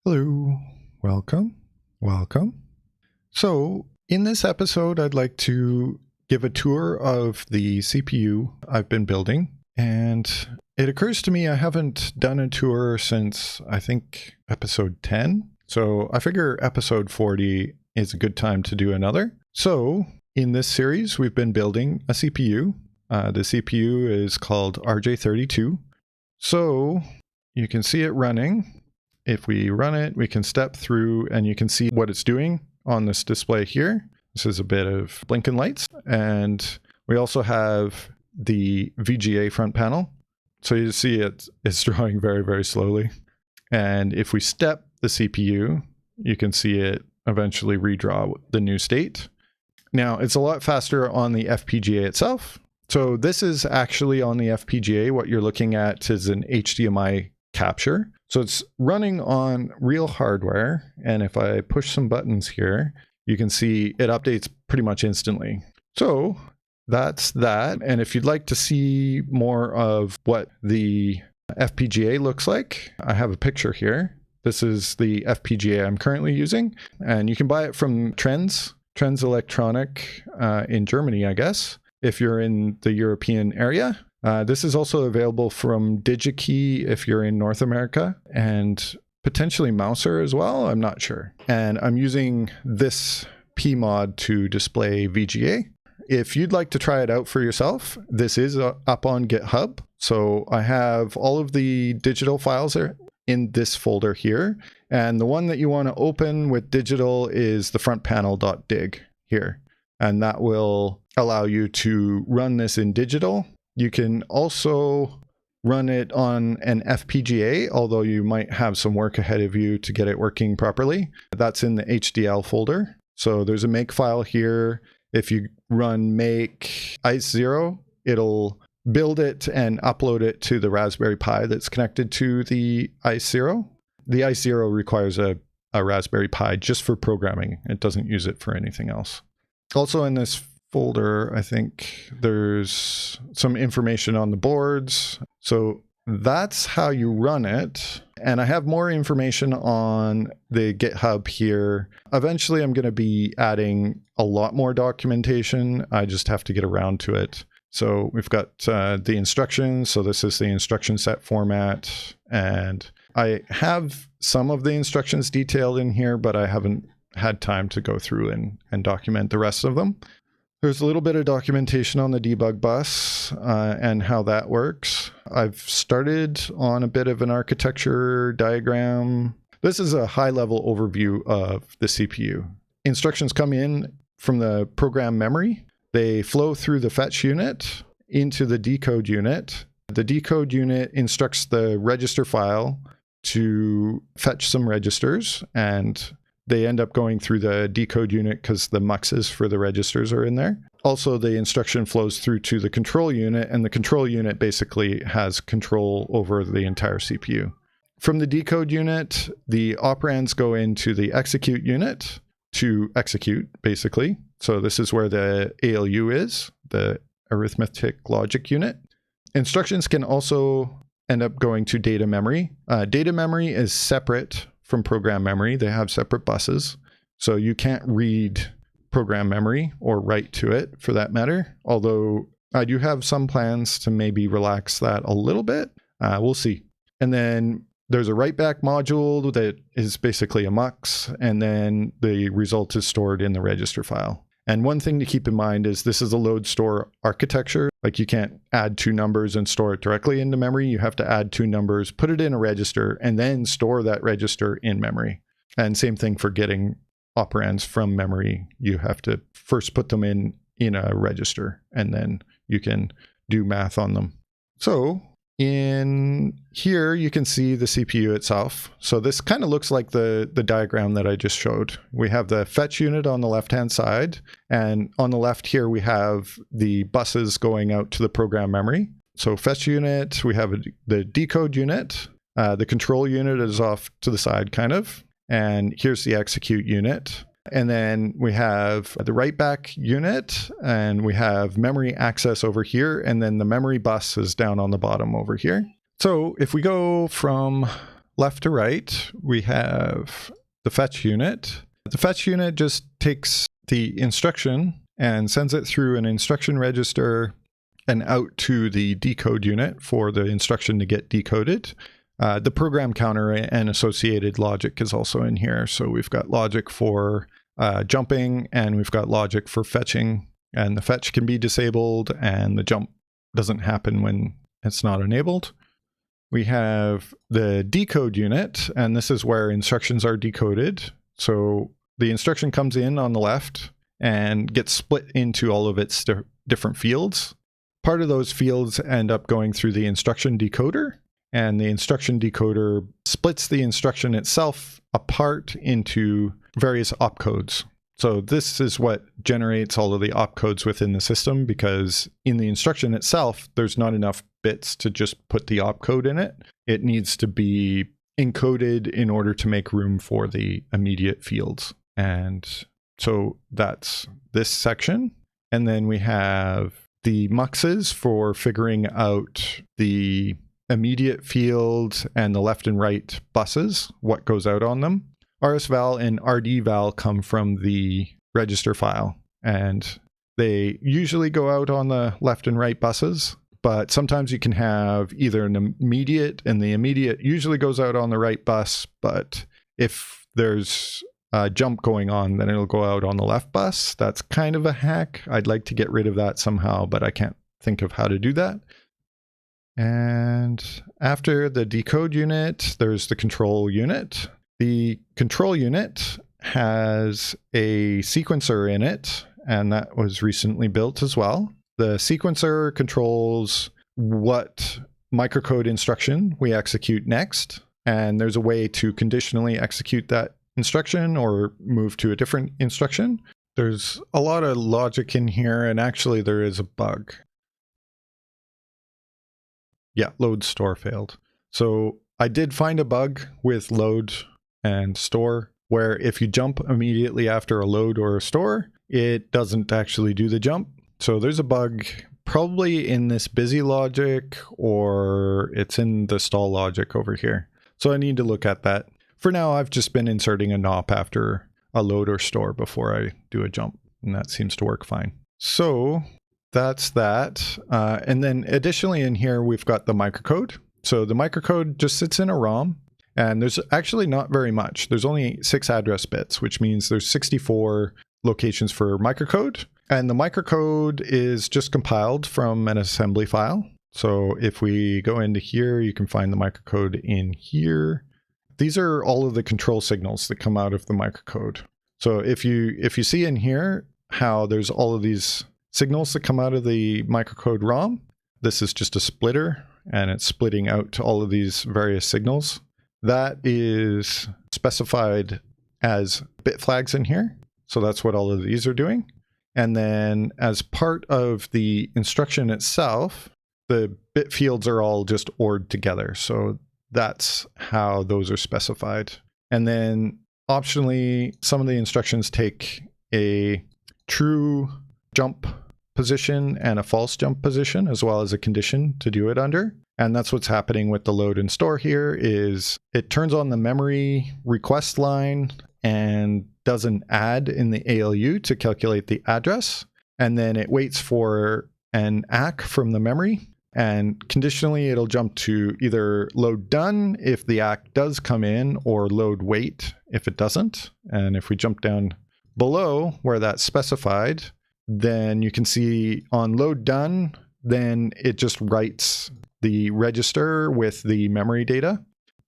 Hello, welcome. So in this episode, I'd like to give a tour of the CPU I've been building. And it occurs to me I haven't done a tour since, I think, episode 10. So I figure episode 40 is a good time to do another. So in this series, we've been building a CPU. The CPU is called RJ32. So you can see it running. If we run it, we can step through and you can see what it's doing on this display here. This is a bit of blinking lights. And we also have the VGA front panel. So you see it's drawing very, very slowly. And if we step the CPU, you can see it eventually redraw the new state. Now, it's a lot faster on the FPGA itself. So this is actually on the FPGA. What you're looking at is an HDMI capture. So it's running on real hardware. And if I push some buttons here, you can see it updates pretty much instantly. So that's that. And if you'd like to see more of what the FPGA looks like, I have a picture here. This is the FPGA I'm currently using. And you can buy it from Trends Electronic in Germany, I guess, if you're in the European area. This is also available from DigiKey if you're in North America, and potentially Mouser as well, I'm not sure. And I'm using this PMod to display VGA. If you'd like to try it out for yourself, this is up on GitHub. So I have all of the digital files are in this folder here. And the one that you want to open with digital is the frontpanel.dig here. And that will allow you to run this in digital. You can also run it on an FPGA, although you might have some work ahead of you to get it working properly. That's in the HDL folder. So there's a make file here. If you run make ICE0, it'll build it and upload it to the Raspberry Pi that's connected to the ICE0. The ICE0 requires a Raspberry Pi just for programming. It doesn't use it for anything else. Also in this folder, I think there's some information on the boards. So that's how you run it. And I have more information on the GitHub here. Eventually, I'm going to be adding a lot more documentation. I just have to get around to it. So we've got the instructions. So this is the instruction set format. And I have some of the instructions detailed in here, but I haven't had time to go through and document the rest of them. There's a little bit of documentation on the debug bus and how that works. I've started on a bit of an architecture diagram. This is a high-level overview of the CPU. Instructions come in from the program memory. They flow through the fetch unit into the decode unit. The decode unit instructs the register file to fetch some registers, and they end up going through the decode unit because the muxes for the registers are in there. Also, the instruction flows through to the control unit, and the control unit basically has control over the entire CPU. From the decode unit, the operands go into the execute unit to execute, basically. So this is where the ALU is, the arithmetic logic unit. Instructions can also end up going to data memory. Data memory is separate from program memory. They have separate buses. So you can't read program memory or write to it for that matter. Although I do have some plans to maybe relax that a little bit. We'll see. And then there's a write back module that is basically a mux. And then the result is stored in the register file. And one thing to keep in mind is this is a load store architecture. Like you can't add two numbers and store it directly into memory. You have to add two numbers, put it in a register, and then store that register in memory. And same thing for getting operands from memory. You have to first put them in a register, and then you can do math on them. So in here, you can see the CPU itself. So this kind of looks like the diagram that I just showed. We have the fetch unit on the left-hand side. And on the left here, we have the buses going out to the program memory. So fetch unit, we have the decode unit. The control unit is off to the side, kind of. And here's the execute unit. And then we have the write back unit, and we have memory access over here, and then the memory bus is down on the bottom over here. So if we go from left to right, we have the fetch unit. The fetch unit just takes the instruction and sends it through an instruction register and out to the decode unit for the instruction to get decoded. The program counter and associated logic is also in here. So we've got logic for jumping, and we've got logic for fetching, and the fetch can be disabled and the jump doesn't happen when it's not enabled. We have the decode unit, and this is where instructions are decoded. So the instruction comes in on the left and gets split into all of its different fields. Part of those fields end up going through the instruction decoder, and the instruction decoder splits the instruction itself apart into various opcodes. So this is what generates all of the opcodes within the system, because in the instruction itself, there's not enough bits to just put the opcode in it. It needs to be encoded in order to make room for the immediate fields. And so that's this section. And then we have the muxes for figuring out the immediate field and the left and right buses, what goes out on them. RSVal and RDVal come from the register file, and they usually go out on the left and right buses, but sometimes you can have either an immediate, and the immediate usually goes out on the right bus, but if there's a jump going on, then it'll go out on the left bus. That's kind of a hack. I'd like to get rid of that somehow, but I can't think of how to do that. And after the decode unit, there's the control unit. The control unit has a sequencer in it, and that was recently built as well. The sequencer controls what microcode instruction we execute next, and there's a way to conditionally execute that instruction or move to a different instruction. There's a lot of logic in here, and actually there is a bug. Yeah, load store failed. So I did find a bug with load and store, where if you jump immediately after a load or a store, it doesn't actually do the jump. So there's a bug probably in this busy logic, or it's in the stall logic over here. So I need to look at that. For now, I've just been inserting a NOP after a load or store before I do a jump, and that seems to work fine. So that's that. And then additionally in here, we've got the microcode. So the microcode just sits in a ROM. And there's actually not very much. There's only 6 address bits, which means there's 64 locations for microcode. And the microcode is just compiled from an assembly file. So if we go into here, you can find the microcode in here. These are all of the control signals that come out of the microcode. So if you see in here how there's all of these signals that come out of the microcode ROM, this is just a splitter, and it's splitting out to all of these various signals. That is specified as bit flags in here. So that's what all of these are doing. And then as part of the instruction itself, the bit fields are all just ORed together. So that's how those are specified. And then optionally, some of the instructions take a true jump position and a false jump position, as well as a condition to do it under. And that's what's happening with the load and store here, is it turns on the memory request line and does an add in the ALU to calculate the address. And then it waits for an ACK from the memory. And conditionally, it'll jump to either load done if the ACK does come in, or load wait if it doesn't. And if we jump down below where that's specified, then you can see on load done, then it just writes the register with the memory data.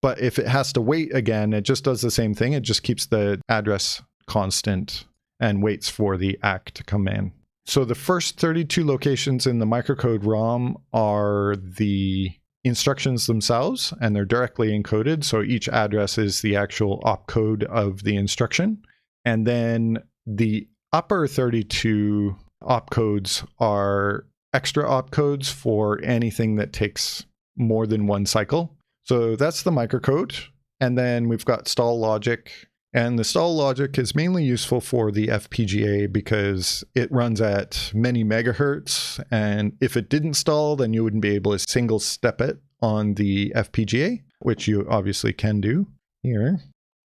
But if it has to wait again, it just does the same thing. It just keeps the address constant and waits for the ACK to come in. So the first 32 locations in the microcode ROM are the instructions themselves, and they're directly encoded. So each address is the actual opcode of the instruction. And then the upper 32 opcodes are extra opcodes for anything that takes more than one cycle. So that's the microcode. And then we've got stall logic. And the stall logic is mainly useful for the FPGA because it runs at many megahertz. And if it didn't stall, then you wouldn't be able to single step it on the FPGA. which you obviously can do here.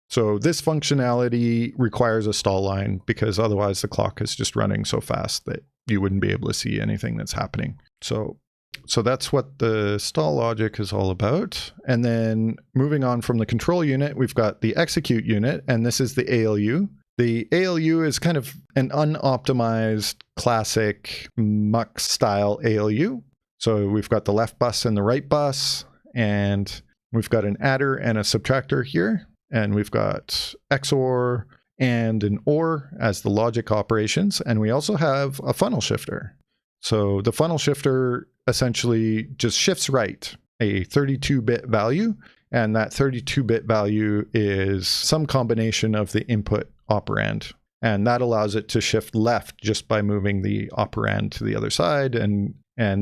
So this functionality requires a stall line because otherwise the clock is just running so fast that you wouldn't be able to see anything that's happening. So that's what the stall logic is all about. And then moving on from the control unit, we've got the execute unit, and this is the ALU. The ALU is kind of an unoptimized classic muck style ALU. So we've got the left bus and the right bus, and we've got an adder and a subtractor here, and we've got XOR and an OR as the logic operations, and we also have a funnel shifter. So the funnel shifter essentially just shifts right a 32-bit value, and that 32-bit value is some combination of the input operand, and that allows it to shift left just by moving the operand to the other side. And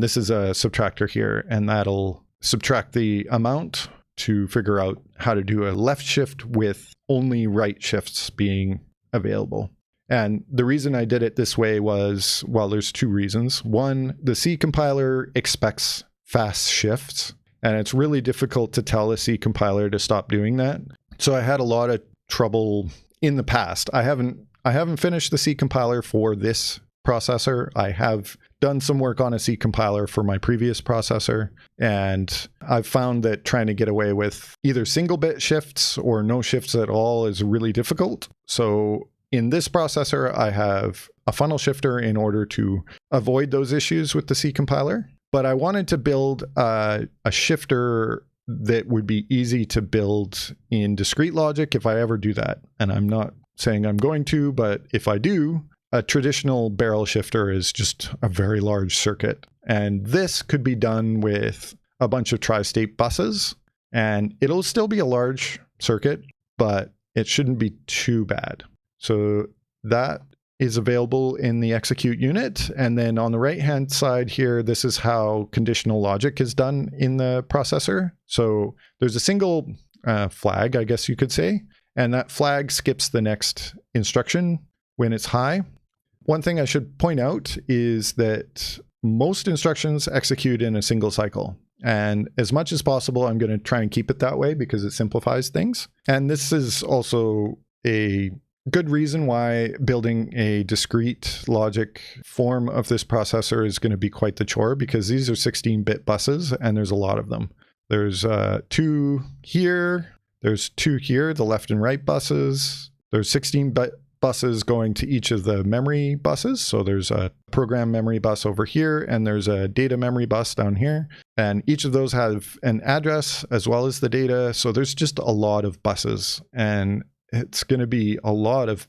this is a subtractor here, and that'll subtract the amount to figure out how to do a left shift with only right shifts being available. And the reason I did it this way was, well, there's two reasons. One, the C compiler expects fast shifts, and it's really difficult to tell a C compiler to stop doing that. So I had a lot of trouble in the past. I haven't finished the C compiler for this processor. I have done some work on a C compiler for my previous processor, and I've found that trying to get away with either single bit shifts or no shifts at all is really difficult. So in this processor, I have a funnel shifter in order to avoid those issues with the C compiler, but I wanted to build a shifter that would be easy to build in discrete logic if I ever do that. And I'm not saying I'm going to, but if I do, a traditional barrel shifter is just a very large circuit. And this could be done with a bunch of tri-state buses, and it'll still be a large circuit, but it shouldn't be too bad. So that is available in the execute unit. And then on the right-hand side here, this is how conditional logic is done in the processor. So there's a single flag, I guess you could say, and that flag skips the next instruction when it's high. One thing I should point out is that most instructions execute in a single cycle. And as much as possible, I'm going to try and keep it that way because it simplifies things. And this is also a good reason why building a discrete logic form of this processor is going to be quite the chore, because these are 16-bit buses and there's a lot of them. There's two here, there's two here, the left and right buses. There's 16-bit buses going to each of the memory buses. So there's a program memory bus over here, and there's a data memory bus down here. And each of those have an address as well as the data. So there's just a lot of buses, and it's going to be a lot of,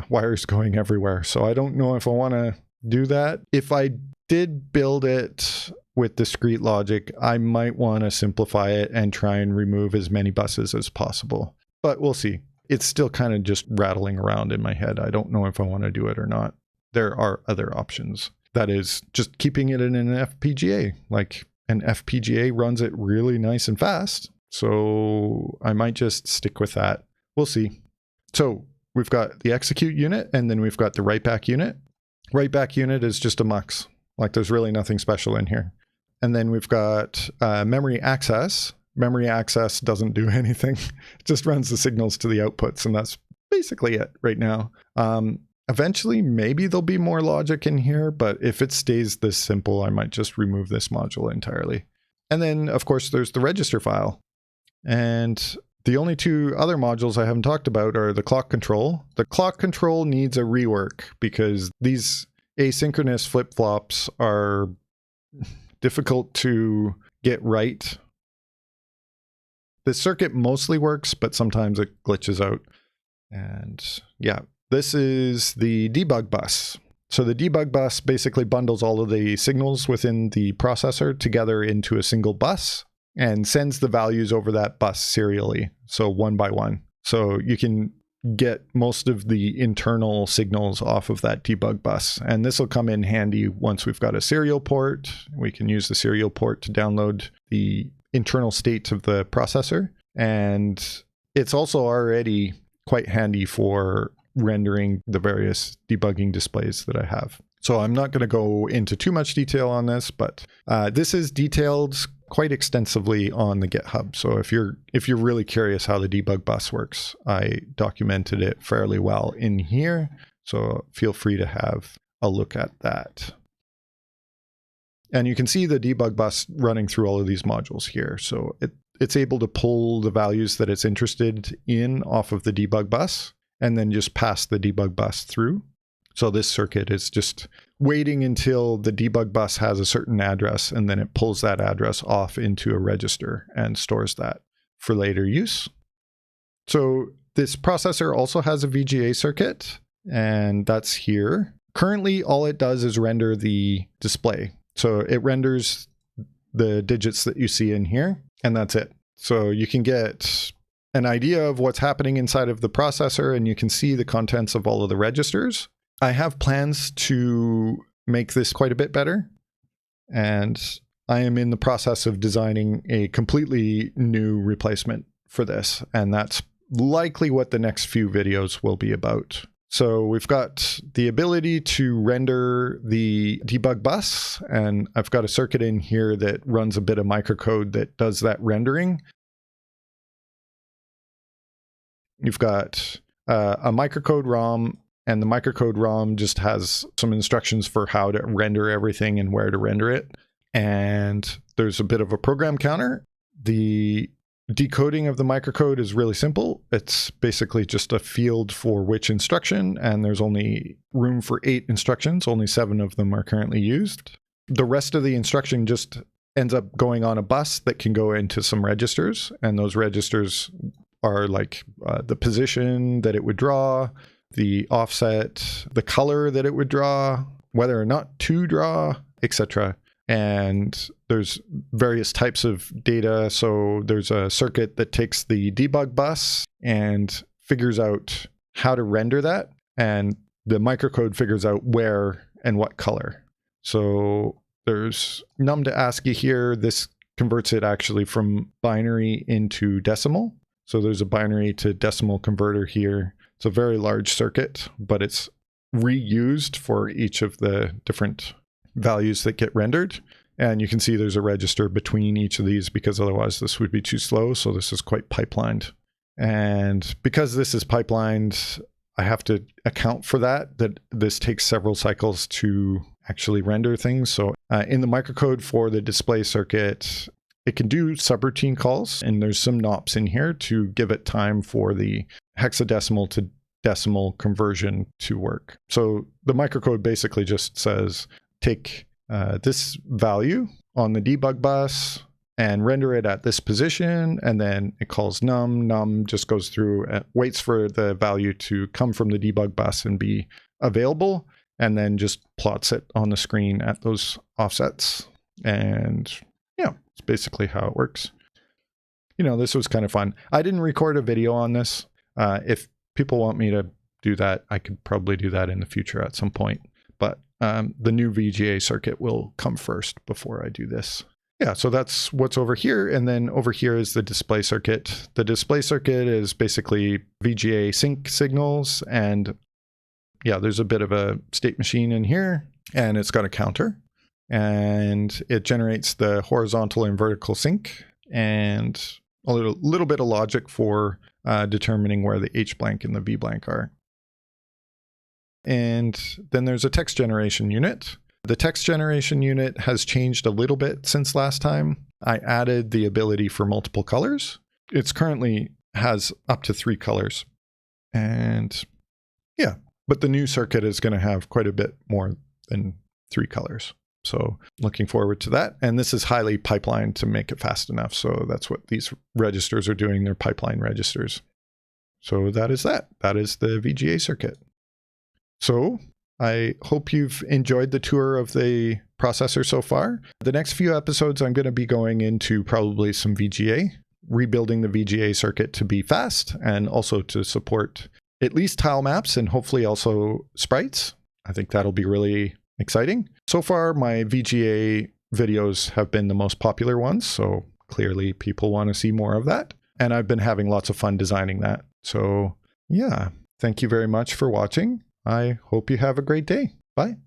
wires going everywhere. So I don't know if I want to do that. If I did build it with discrete logic, I might want to simplify it and try and remove as many buses as possible. But we'll see. It's still kind of just rattling around in my head. I don't know if I want to do it or not. There are other options. That is just keeping it in an FPGA. Like an FPGA runs it really nice and fast. So I might just stick with that. We'll see. So we've got the execute unit, and then we've got the write back unit. Write back unit is just a mux. Like there's really nothing special in here. And then we've got memory access. Memory access doesn't do anything. It just runs the signals to the outputs, and that's basically it right now. Eventually, maybe there'll be more logic in here, but if it stays this simple, I might just remove this module entirely. And then, of course, there's the register file. And the only two other modules I haven't talked about are the clock control. The clock control needs a rework because these asynchronous flip-flops are difficult to get right. The circuit mostly works, but sometimes it glitches out. And this is the debug bus. So the debug bus basically bundles all of the signals within the processor together into a single bus and sends the values over that bus serially, so one by one. So you can get most of the internal signals off of that debug bus. And this will come in handy once we've got a serial port. We can use the serial port to download the internal state of the processor. And it's also already quite handy for rendering the various debugging displays that I have. So I'm not going to go into too much detail on this, but this is detailed quite extensively on the GitHub. So if you're really curious how the debug bus works, I documented it fairly well in here. So feel free to have a look at that. And you can see the debug bus running through all of these modules here. So it's able to pull the values that it's interested in off of the debug bus and then just pass the debug bus through. So this circuit is just waiting until the debug bus has a certain address, and then it pulls that address off into a register and stores that for later use. So this processor also has a VGA circuit, and that's here. Currently, all it does is render the display. So it renders the digits that you see in here, and that's it. So you can get an idea of what's happening inside of the processor, and you can see the contents of all of the registers. I have plans to make this quite a bit better, and I am in the process of designing a completely new replacement for this, and that's likely what the next few videos will be about. So we've got the ability to render the debug bus, and I've got a circuit in here that runs a bit of microcode that does that rendering. You've got a microcode ROM, and the microcode ROM just has some instructions for how to render everything and where to render it. And there's a bit of a program counter. The decoding of the microcode is really simple. It's basically just a field for which instruction, and there's only room for 8 instructions. Only 7 of them are currently used. The rest of the instruction just ends up going on a bus that can go into some registers, and those registers are like the position that it would draw, the offset, the color that it would draw, whether or not to draw, etc. And there's various types of data. So there's a circuit that takes the debug bus and figures out how to render that. And the microcode figures out where and what color. So there's num to ASCII here. This converts it actually from binary into decimal. So there's a binary to decimal converter here. It's a very large circuit, but it's reused for each of the different values that get rendered. And you can see there's a register between each of these because otherwise this would be too slow. So this is quite pipelined. And because this is pipelined, I have to account for that this takes several cycles to actually render things. So in the microcode for the display circuit, it can do subroutine calls, and there's some NOPs in here to give it time for the hexadecimal to decimal conversion to work. So the microcode basically just says, take this value on the debug bus and render it at this position, and then it calls num. Num just goes through and waits for the value to come from the debug bus and be available, and then just plots it on the screen at those offsets. And yeah, it's basically how it works. You know, this was kind of fun. I didn't record a video on this. If people want me to do that, I could probably do that in the future at some point. But the new VGA circuit will come first before I do this. Yeah, so that's what's over here. And then over here is the display circuit. The display circuit is basically VGA sync signals. And yeah, there's a bit of a state machine in here, and it's got a counter. And it generates the horizontal and vertical sync, and a little bit of logic for determining where the H blank and the V blank are. And then there's a text generation unit. The text generation unit has changed a little bit since last time. I added the ability for multiple colors. It's currently has up to 3 colors. And yeah, but the new circuit is going to have quite a bit more than 3 colors. So looking forward to that. And this is highly pipelined to make it fast enough. So that's what these registers are doing. They're pipeline registers. So that is that. That is the VGA circuit. So I hope you've enjoyed the tour of the processor so far. The next few episodes, I'm going to be going into probably some VGA, rebuilding the VGA circuit to be fast and also to support at least tile maps and hopefully also sprites. I think that'll be really exciting. So far, my VGA videos have been the most popular ones, so clearly people want to see more of that. And I've been having lots of fun designing that. So yeah, thank you very much for watching. I hope you have a great day. Bye.